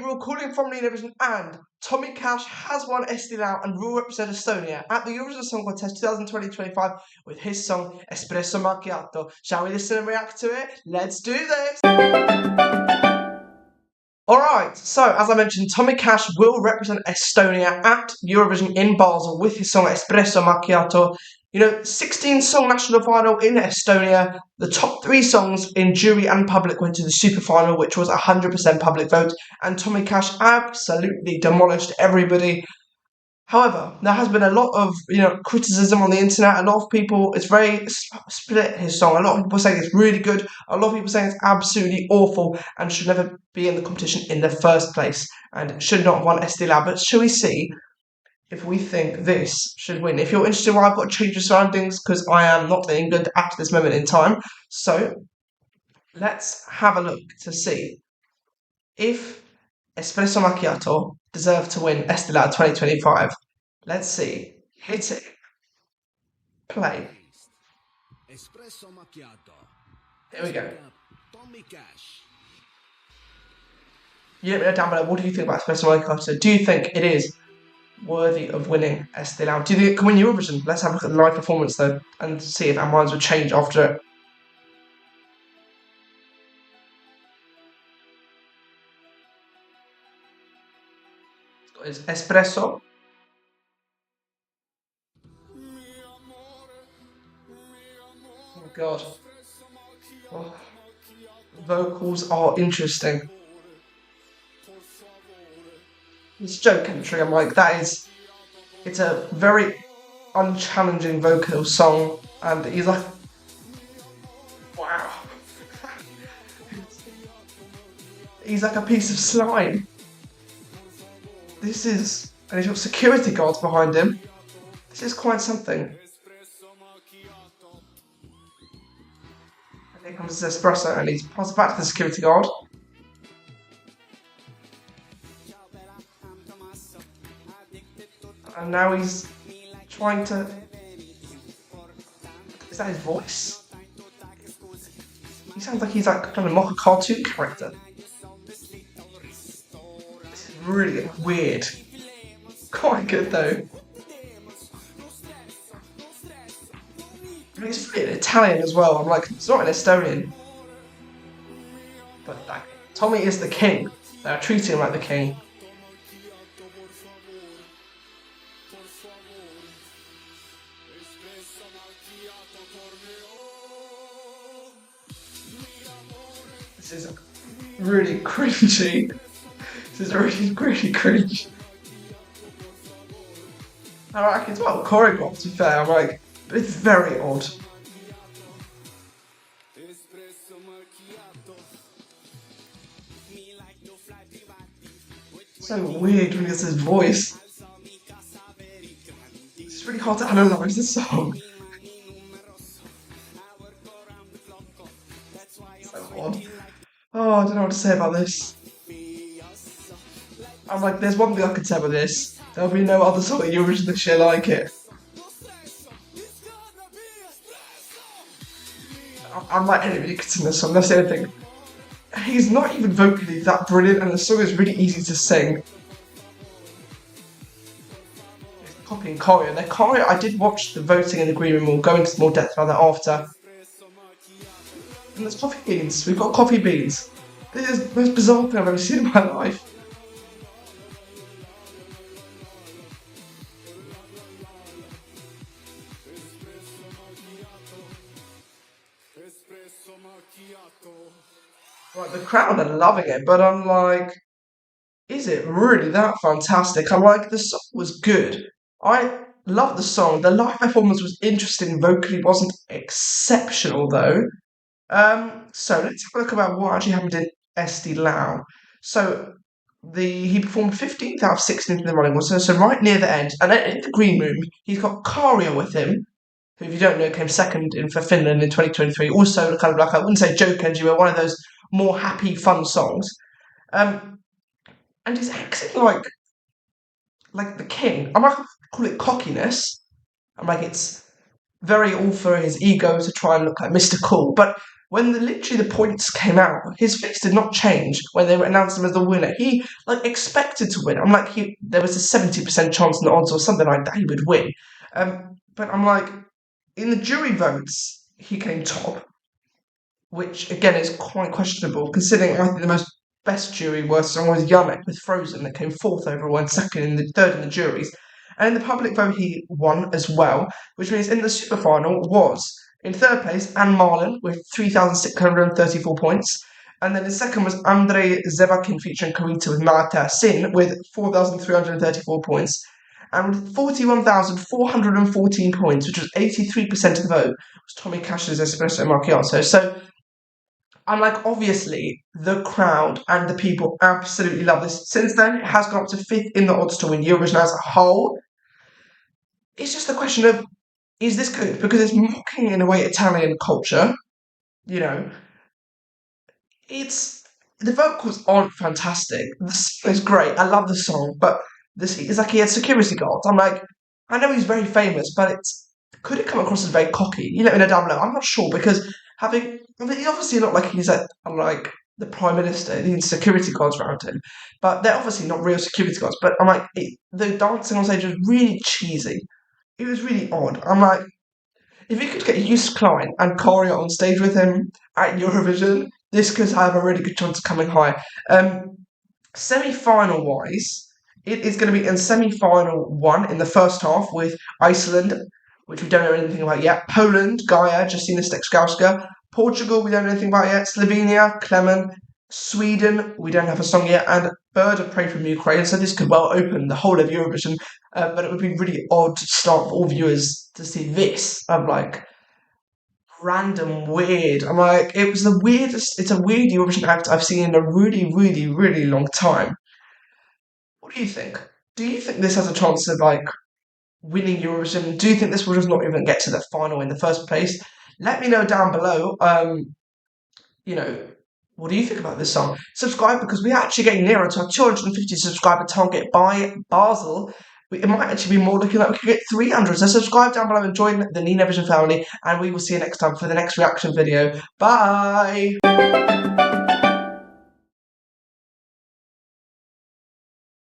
Gabriel calling from Eurovision, and Tommy Cash has won Eesti Lau and will represent Estonia at the Eurovision Song Contest 2020-25 with his song Espresso Macchiato. Shall we listen and react to it? Let's do this! Alright, so as I mentioned, Tommy Cash will represent Estonia at Eurovision in Basel with his song Espresso Macchiato. 16-song national final in Estonia. The top 3 songs in jury and public went to the super final, which was 100% public vote, and Tommy Cash absolutely demolished everybody. However, there has been a lot of criticism on the internet. A lot of people, it's very split, his song. A lot of people saying it's really good. A lot of people saying it's absolutely awful and should never be in the competition in the first place and should not have won Eesti Lau. But shall we see if we think this should win? If you're interested, well, I've got to change the surroundings because I am not in England at this moment in time. So let's have a look to see if Espresso Macchiato deserve to win Eesti Lau 2025. Let's see. Hit it. Play. Espresso Macchiato. Here we go. Tommy Cash. You let me know down below, what do you think about Espresso Macchiato? Do you think it is worthy of winning Eesti Lau? Do you think it can win Eurovision? Let's have a look at the live performance though and see if our minds will change after it. It's Espresso. Oh god. Oh. Vocals are interesting. It's joke entry. I'm like, it's a very unchallenging vocal song, and he's like, wow. He's like a piece of slime. And he's got security guards behind him. This is quite something. And here comes his espresso, and he's passed back to the security guard. And now he's trying to... Is that his voice? He sounds like he's like trying to mock a cartoon character. This is really weird. Quite good though. I mean, it's in Italian as well. I'm like, it's not in Estonian. But like, Tommy is the king. They're treating him like the king. This is really cringy. This is really cringe. I like it's well choreographed, to be fair. I'm like, but it's very odd. So weird when he has his voice. It's really hard to analyse this song. So odd. Oh, I don't know what to say about this. I'm like, there's one thing I could say about this. There'll be no other song of Eurovision this year like it. I'm like, anybody could sing this song, that's the other thing. He's not even vocally that brilliant, and the song is really easy to sing. It's copying choreo. Their choreo, I did watch the voting in the green room. We'll go into more depth about that after. And there's coffee beans. We've got coffee beans. This is the most bizarre thing I've ever seen in my life. Right, the crowd are loving it, but I'm like, is it really that fantastic? I'm like, the song was good. I love the song. The live performance was interesting. Vocally wasn't exceptional though. So let's have a look about what actually happened in Eesti Lau. So he performed 15th out of 16th in the running, so right near the end, and in the green room he's got Karia with him, who, if you don't know, came second for Finland in 2023. Also kind of like, I wouldn't say joke entry, but one of those more happy, fun songs. And he's acting like the king. I'm not gonna call it cockiness. I'm like, it's very all for his ego to try and look like Mr. Cool. But literally the points came out, his face did not change when they announced him as the winner. He expected to win. I'm like, there was a 70% chance in the odds or something like that he would win. But I'm like, in the jury votes, he came top, which again is quite questionable considering I think the best jury worst song was Yannick with Frozen that came fourth overall and third in the juries. And in the public vote, he won as well, which means in the super final was in third place Anne Marlin with 3,634 points. And then in second was Andrei Zevakin featuring Kavita with Marta Sin with 4,334 points. And with 41,414 points, which was 83% of the vote, was Tommy Cash's Espresso Macchiato. So I'm like, obviously, the crowd and the people absolutely love this. Since then, it has gone up to fifth in the odds to win Eurovision as a whole. It's just a question of, is this good? Because it's mocking, in a way, Italian culture. You know, the vocals aren't fantastic. The song is great. I love the song, but it's like he had security guards. I'm like, I know he's very famous, but could it come across as very cocky? You let me know down below. I'm not sure because he's obviously not like he's like the prime minister. He needs security guards around him, but they're obviously not real security guards. But I'm like, the dancing on stage was really cheesy. It was really odd. I'm like, if you could get Yus Klein and Choreo on stage with him at Eurovision, this could have a really good chance of coming high. Semi-final wise, it is going to be in semi-final one in the first half with Iceland, which we don't know anything about yet. Poland, Gaia, Justina Stekskowska. Portugal, we don't know anything about yet. Slovenia, Clemen. Sweden, we don't have a song yet. And Bird of Prey from Ukraine. So this could well open the whole of Eurovision. But it would be really odd to start for all viewers to see this. I'm like, random weird. I'm like, it's a weird Eurovision act I've seen in a really, really, really long time. What do you think? Do you think this has a chance of winning Eurovision? Do you think this will just not even get to the final in the first place? Let me know down below. What do you think about this song? Subscribe because we're actually getting nearer to our 250 subscriber target by Basel. It might actually be more looking like we could get 300. So subscribe down below and join the Nina Vision family. And we will see you next time for the next reaction video. Bye!